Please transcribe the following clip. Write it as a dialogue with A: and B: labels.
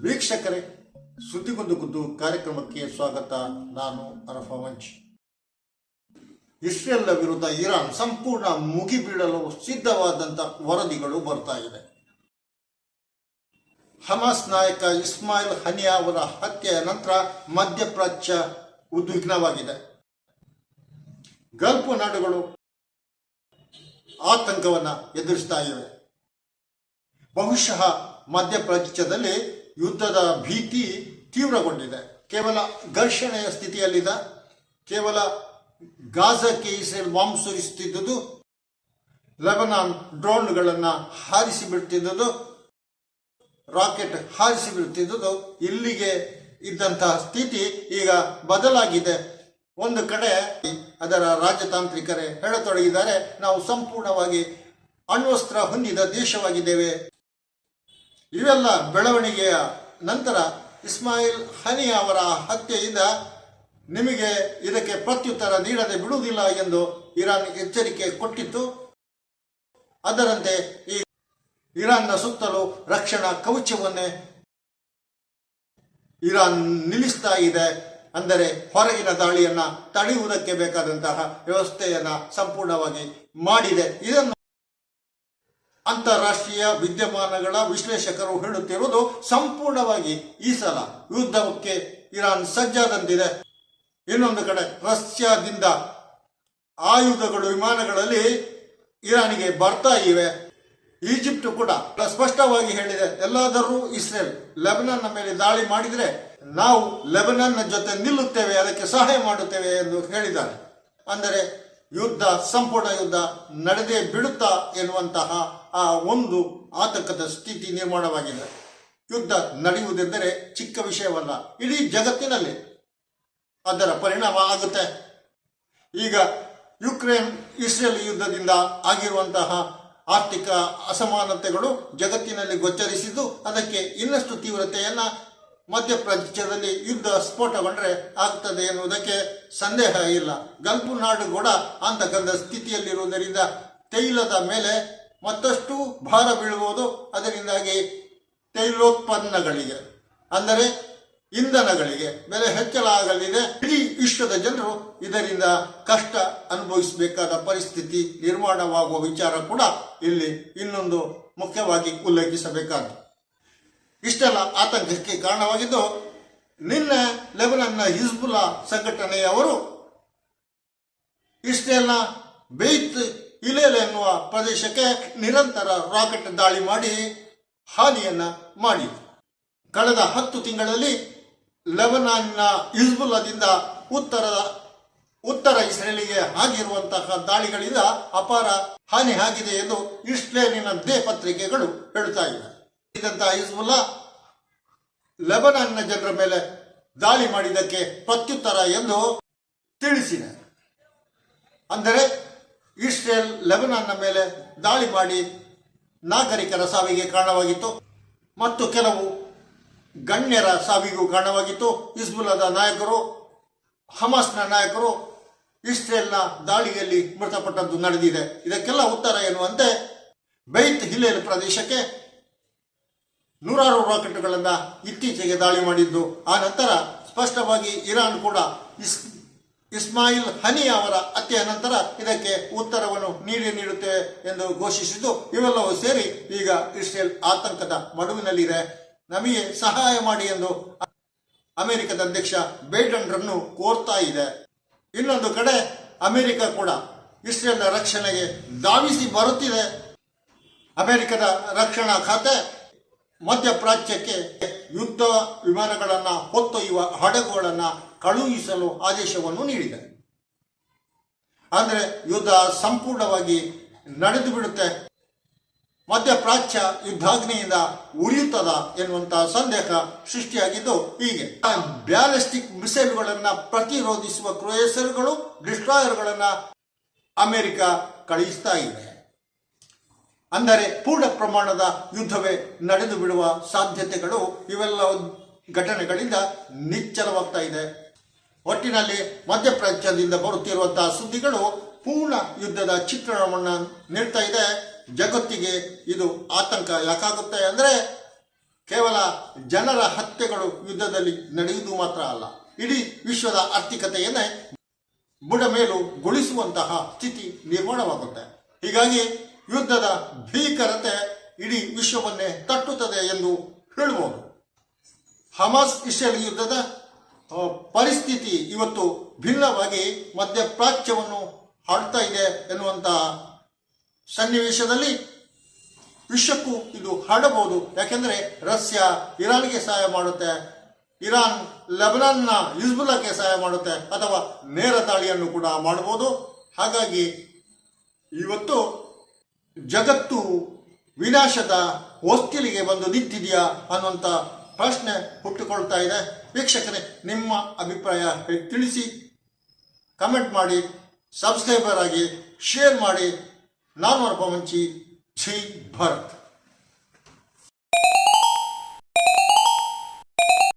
A: ವೀಕ್ಷಕರೇ, ಸುದ್ದಿಗೊಂದು ಗುದ್ದು ಕಾರ್ಯಕ್ರಮಕ್ಕೆ ಸ್ವಾಗತ. ನಾನು ಅರಫಾ ಮಂಚ್. ಇಸ್ರೇಲ್ನ ವಿರುದ್ಧ ಇರಾನ್ ಸಂಪೂರ್ಣ ಮುಗಿಬೀಳಲು ಸಿದ್ಧವಾದಂಥ ವರದಿಗಳು ಬರ್ತಾ ಇದೆ. ಹಮಾಸ್ ನಾಯಕ ಇಸ್ಮಾಯಿಲ್ ಹನಿಯಾ ಅವರ ಹತ್ಯೆಯ ನಂತರ ಮಧ್ಯಪ್ರಾಚ್ಯ ಉದ್ವಿಗ್ನವಾಗಿದೆ. ಗಲ್ಫ್ ನಾಡುಗಳು ಆತಂಕವನ್ನು ಎದುರಿಸ್ತಾ ಇವೆ. ಬಹುಶಃ ಮಧ್ಯಪ್ರಾಚ್ಯದಲ್ಲಿ ಯುದ್ಧದ ಭೀತಿ ತೀವ್ರಗೊಂಡಿದೆ. ಕೇವಲ ಘರ್ಷಣೆಯ ಸ್ಥಿತಿಯಲ್ಲಿದೆ. ಕೇವಲ ಗಾಜಾಕ್ಕೆ ಇಸ್ರೇಲ್ ಬಾಂಬ್ ಸುರಿಸುತ್ತಿದ್ದುದು, ಲೆಬನಾನ್ ಡ್ರೋನ್ಗಳನ್ನು ಹಾರಿಸಿ ಬಿಡುತ್ತಿದ್ದುದು, ರಾಕೆಟ್ ಹಾರಿಸಿ ಬಿಡುತ್ತಿದ್ದುದು, ಇಲ್ಲಿಗೆ ಇದ್ದಂತಹ ಸ್ಥಿತಿ ಈಗ ಬದಲಾಗಿದೆ. ಒಂದು ಕಡೆ ಅದರ ರಾಜತಾಂತ್ರಿಕರೇ ಹೇಳತೊಡಗಿದ್ದಾರೆ, ನಾವು ಸಂಪೂರ್ಣವಾಗಿ ಅಣ್ವಸ್ತ್ರ ಹೊಂದಿದ ದೇಶವಾಗಿದ್ದೇವೆ. ಇವೆಲ್ಲ ಬೆಳವಣಿಗೆಯ ನಂತರ ಇಸ್ಮಾಯಿಲ್ ಹನಿಯಾ ಅವರ ಹತ್ಯೆಯಿಂದ ನಿಮಗೆ ಇದಕ್ಕೆ ಪ್ರತ್ಯುತ್ತರ ನೀಡದೆ ಬಿಡುವುದಿಲ್ಲ ಎಂದು ಇರಾನ್ ಎಚ್ಚರಿಕೆ ಕೊಟ್ಟಿತ್ತು. ಅದರಂತೆ ಈ ಇರಾನ್ನ ಸುತ್ತಲೂ ರಕ್ಷಣಾ ಕವಚವನ್ನೇ ಇರಾನ್ ನಿಲ್ಲಿಸ್ತಾ ಇದೆ. ಅಂದರೆ ಹೊರಗಿನ ದಾಳಿಯನ್ನ ತಡೆಯುವುದಕ್ಕೆ ಬೇಕಾದಂತಹ ವ್ಯವಸ್ಥೆಯನ್ನ ಸಂಪೂರ್ಣವಾಗಿ ಮಾಡಿದೆ. ಇದನ್ನು ಅಂತಾರಾಷ್ಟ್ರೀಯ ವಿದ್ಯಮಾನಗಳ ವಿಶ್ಲೇಷಕರು ಹೇಳುತ್ತಿರುವುದು ಸಂಪೂರ್ಣವಾಗಿ ಈ ಸಲ ಯುದ್ಧಕ್ಕೆ ಇರಾನ್ ಸಜ್ಜಾದಂತಿದೆ. ಇನ್ನೊಂದು ಕಡೆ ರಷ್ಯಾದಿಂದ ಆಯುಧಗಳು ವಿಮಾನಗಳಲ್ಲಿ ಇರಾನಿಗೆ ಬರ್ತಾ ಇವೆ. ಈಜಿಪ್ಟ್ ಕೂಡ ಸ್ಪಷ್ಟವಾಗಿ ಹೇಳಿದೆ, ಎಲ್ಲಾದರೂ ಇಸ್ರೇಲ್ ಲೆಬನಾನ್ನ ಮೇಲೆ ದಾಳಿ ಮಾಡಿದರೆ ನಾವು ಲೆಬನಾನ್ನ ಜೊತೆ ನಿಲ್ಲುತ್ತೇವೆ, ಅದಕ್ಕೆ ಸಹಾಯ ಮಾಡುತ್ತೇವೆ ಎಂದು ಹೇಳಿದ್ದಾರೆ. ಅಂದರೆ ಯುದ್ಧ, ಸಂಪೂರ್ಣ ಯುದ್ಧ ನಡೆದೇ ಬಿಡುತ್ತಾ ಎನ್ನುವಂತಹ ಆ ಒಂದು ಆತಂಕದ ಸ್ಥಿತಿ ನಿರ್ಮಾಣವಾಗಿದೆ. ಯುದ್ಧ ನಡೆಯುವುದೆಂದರೆ ಚಿಕ್ಕ ವಿಷಯವಲ್ಲ. ಇಡೀ ಜಗತ್ತಿನಲ್ಲಿ ಅದರ ಪರಿಣಾಮ ಆಗುತ್ತೆ. ಈಗ ಯುಕ್ರೇನ್ ಇಸ್ರೇಲ್ ಯುದ್ಧದಿಂದ ಆಗಿರುವಂತಹ ಆರ್ಥಿಕ ಅಸಮಾನತೆಗಳು ಜಗತ್ತಿನಲ್ಲಿ ಗೋಚರಿಸಿದ್ದು, ಅದಕ್ಕೆ ಇನ್ನಷ್ಟು ತೀವ್ರತೆಯನ್ನ ಮಧ್ಯಪ್ರಾಚ್ಯದಲ್ಲಿ ಯುದ್ಧ ಸ್ಫೋಟಗೊಂಡ್ರೆ ಆಗ್ತದೆ ಎನ್ನುವುದಕ್ಕೆ ಸಂದೇಹ ಇಲ್ಲ. ಗಲ್ಫ್ ನಾಡು ಕೂಡ ಅಂತಕಂದ ಸ್ಥಿತಿಯಲ್ಲಿರುವುದರಿಂದ ತೈಲದ ಮೇಲೆ ಮತ್ತಷ್ಟು ಭಾರ ಬೀಳುವುದು. ಅದರಿಂದಾಗಿ ತೈಲೋತ್ಪನ್ನಗಳಿಗೆ ಅಂದರೆ ಇಂಧನಗಳಿಗೆ ಬೆಲೆ ಹೆಚ್ಚಳ ಆಗಲಿದೆ. ಇಡೀ ವಿಶ್ವದ ಜನರು ಇದರಿಂದ ಕಷ್ಟ ಅನುಭವಿಸಬೇಕಾದ ಪರಿಸ್ಥಿತಿ ನಿರ್ಮಾಣವಾಗುವ ವಿಚಾರ ಕೂಡ ಇಲ್ಲಿ ಇನ್ನೊಂದು ಮುಖ್ಯವಾಗಿ ಉಲ್ಲೇಖಿಸಬೇಕಾದ್ದು. ಇಷ್ಟೆಲ್ಲ ಆತಂಕಕ್ಕೆ ಕಾರಣವಾಗಿದ್ದು, ನಿನ್ನೆ ಲೆಬನಾನ್ನ ಹಿಜ್ಬುಲ್ಲಾ ಸಂಘಟನೆಯವರು ಇಸ್ರೇಲ್ನ ಬೇತ್ ಹಿಲೇಲ್ ಎನ್ನುವ ಪ್ರದೇಶಕ್ಕೆ ನಿರಂತರ ರಾಕೆಟ್ ದಾಳಿ ಮಾಡಿ ಹಾನಿಯನ್ನ ಮಾಡಿತು. ಕಳೆದ 10 ತಿಂಗಳಲ್ಲಿ ಲೆಬನಾನ್ನ ಹಿಜ್ಬುಲ್ಲಾದಿಂದ ಉತ್ತರ ಇಸ್ರೇಲಿಗೆ ಆಗಿರುವಂತಹ ದಾಳಿಗಳಿಂದ ಅಪಾರ ಹಾನಿ ಆಗಿದೆ ಎಂದು ಇಸ್ರೇಲಿನ ಪತ್ರಿಕೆಗಳು ಹೇಳುತ್ತಾ ಇವೆ. ಇದಂತಹ ಹಿಜ್ಬುಲ್ಲಾ ಲೆಬನಾನ್ನ ಜನರ ಮೇಲೆ ದಾಳಿ ಮಾಡಿದ್ದಕ್ಕೆ ಪ್ರತ್ಯುತ್ತರ ಎಂದು ತಿಳಿಸಿದೆ. ಅಂದರೆ ಇಸ್ರೇಲ್ ಲೆಬನಾನ್ನ ಮೇಲೆ ದಾಳಿ ಮಾಡಿ ನಾಗರಿಕರ ಸಾವಿಗೆ ಕಾರಣವಾಗಿತ್ತು ಮತ್ತು ಕೆಲವು ಗಣ್ಯರ ಸಾವಿಗೂ ಕಾರಣವಾಗಿತ್ತು. ಹಿಜ್ಬುಲ್ಲಾದ ನಾಯಕರು, ಹಮಾಸ್ನ ನಾಯಕರು ಇಸ್ರೇಲ್ನ ದಾಳಿಯಲ್ಲಿ ಮೃತಪಟ್ಟದ್ದು ನಡೆದಿದೆ. ಇದಕ್ಕೆಲ್ಲ ಉತ್ತರ ಎನ್ನುವಂತೆ ಬೈತ್ ಹಿಲೇಲ್ ಪ್ರದೇಶಕ್ಕೆ ನೂರಾರು ರಾಕೆಟ್ಗಳನ್ನು ಇತ್ತೀಚೆಗೆ ದಾಳಿ ಮಾಡಿದ್ದು. ಆ ನಂತರ ಸ್ಪಷ್ಟವಾಗಿ ಇರಾನ್ ಕೂಡ ಇಸ್ಮಾಯಿಲ್ ಹನಿಯಾ ಅವರ ಹತ್ಯೆಯ ನಂತರ ಇದಕ್ಕೆ ಉತ್ತರವನ್ನು ನೀಡುತ್ತೇವೆ ಎಂದು ಘೋಷಿಸಿದ್ದು. ಇವೆಲ್ಲವೂ ಸೇರಿ ಈಗ ಇಸ್ರೇಲ್ ಆತಂಕದ ಮಡುವಿನಲ್ಲಿದೆ. ನಮಗೆ ಸಹಾಯ ಮಾಡಿ ಎಂದು ಅಮೆರಿಕದ ಅಧ್ಯಕ್ಷ ಬೈಡನ್ರನ್ನು ಕೋರ್ತಾ ಇದೆ. ಇನ್ನೊಂದು ಕಡೆ ಅಮೆರಿಕ ಕೂಡ ಇಸ್ರೇಲ್ನ ರಕ್ಷಣೆಗೆ ಧಾವಿಸಿ ಬರುತ್ತಿದೆ. ಅಮೆರಿಕದ ರಕ್ಷಣಾ ಖಾತೆ ಮಧ್ಯಪ್ರಾಚ್ಯಕ್ಕೆ ಯುದ್ಧ ವಿಮಾನಗಳನ್ನು ಹೊತ್ತೊಯ್ಯುವ ಹಡಗುಗಳನ್ನು ಕಳುಹಿಸಲು ಆದೇಶವನ್ನು ನೀಡಿದೆ. ಅಂದರೆ ಯುದ್ಧ ಸಂಪೂರ್ಣವಾಗಿ ನಡೆದು ಬಿಡುತ್ತೆ, ಮಧ್ಯಪ್ರಾಚ್ಯ ಯುದ್ಧಾಗ್ನಿಯಿಂದ ಉರಿಯುತ್ತದ ಎನ್ನುವಂತಹ ಸಂದೇಹ ಸೃಷ್ಟಿಯಾಗಿದ್ದು, ಹೀಗೆ ಬ್ಯಾಲಿಸ್ಟಿಕ್ ಮಿಸೈಲ್ಗಳನ್ನು ಪ್ರತಿರೋಧಿಸುವ ಕ್ರೂಸರ್ಗಳು, ಡಿಸ್ಟ್ರಾಯರ್ಗಳನ್ನು ಅಮೆರಿಕ ಕಳುಹಿಸ್ತಾ ಇದೆ. ಅಂದರೆ ಪೂರ್ಣ ಪ್ರಮಾಣದ ಯುದ್ಧವೇ ನಡೆದು ಬಿಡುವ ಸಾಧ್ಯತೆಗಳು ಇವೆಲ್ಲ ಘಟನೆಗಳಿಂದ ನಿಚ್ಚಳವಾಗ್ತಾ ಇದೆ. ಒಟ್ಟಿನಲ್ಲಿ ಮಧ್ಯಪ್ರಾಚ್ಯದಿಂದ ಬರುತ್ತಿರುವಂತಹ ಸುದ್ದಿಗಳು ಪೂರ್ಣ ಯುದ್ಧದ ಚಿತ್ರಣವನ್ನು ನೀಡ್ತಾ ಇದೆ. ಜಗತ್ತಿಗೆ ಇದು ಆತಂಕ ಯಾಕಾಗುತ್ತೆ ಅಂದರೆ ಕೇವಲ ಜನರ ಹತ್ಯೆಗಳು ಯುದ್ಧದಲ್ಲಿ ನಡೆಯುವುದು ಮಾತ್ರ ಅಲ್ಲ, ಇಡೀ ವಿಶ್ವದ ಆರ್ಥಿಕತೆಯನ್ನೇ ಬುಡಮೇಲುಗೊಳಿಸುವಂತಹ ಸ್ಥಿತಿ ನಿರ್ಮಾಣವಾಗುತ್ತೆ. ಹೀಗಾಗಿ ಯುದ್ಧದ ಭೀಕರತೆ ಇಡೀ ವಿಶ್ವವನ್ನೇ ತಟ್ಟುತ್ತದೆ ಎಂದು ಹೇಳಬಹುದು. ಹಮಾಸ್ ಇಸ್ರೇಲ್ ಯುದ್ಧದ ಪರಿಸ್ಥಿತಿ ಇವತ್ತು ಭಿನ್ನವಾಗಿ ಮಧ್ಯಪ್ರಾಚ್ಯವನ್ನು ಆಳ್ತಾ ಇದೆ ಎನ್ನುವಂತಹ ಸನ್ನಿವೇಶದಲ್ಲಿ ವಿಶ್ವಕ್ಕೂ ಇದು ಹರಡಬಹುದು. ಯಾಕೆಂದರೆ ರಷ್ಯಾ ಇರಾನ್ಗೆ ಸಹಾಯ ಮಾಡುತ್ತೆ, ಇರಾನ್ ಲೆಬನಾನ್ನ ಹಿಜ್ಬುಲ್ಲಾಗೆ ಸಹಾಯ ಮಾಡುತ್ತೆ, ಅಥವಾ ನೇರ ದಾಳಿಯನ್ನು ಕೂಡ ಮಾಡಬಹುದು. ಹಾಗಾಗಿ ಇವತ್ತು ಜಗತ್ತು ವಿನಾಶದ ಹೊಸ್ತಿಲಿಗೆ ಬಂದು ನಿಂತಿದೆಯಾ ಅನ್ನುವಂಥ ಪ್ರಶ್ನೆ ಹುಟ್ಟುಕೊಳ್ತಾ ಇದೆ. ವೀಕ್ಷಕರೇ, ನಿಮ್ಮ ಅಭಿಪ್ರಾಯ ತಿಳಿಸಿ, ಕಮೆಂಟ್ ಮಾಡಿ, ಸಬ್ಸ್ಕ್ರೈಬರ್ ಆಗಿ, ಶೇರ್ ಮಾಡಿ. ನಾನು ಅರ್ಪಮಂಚಿ, ಜೈ ಭಾರತ್.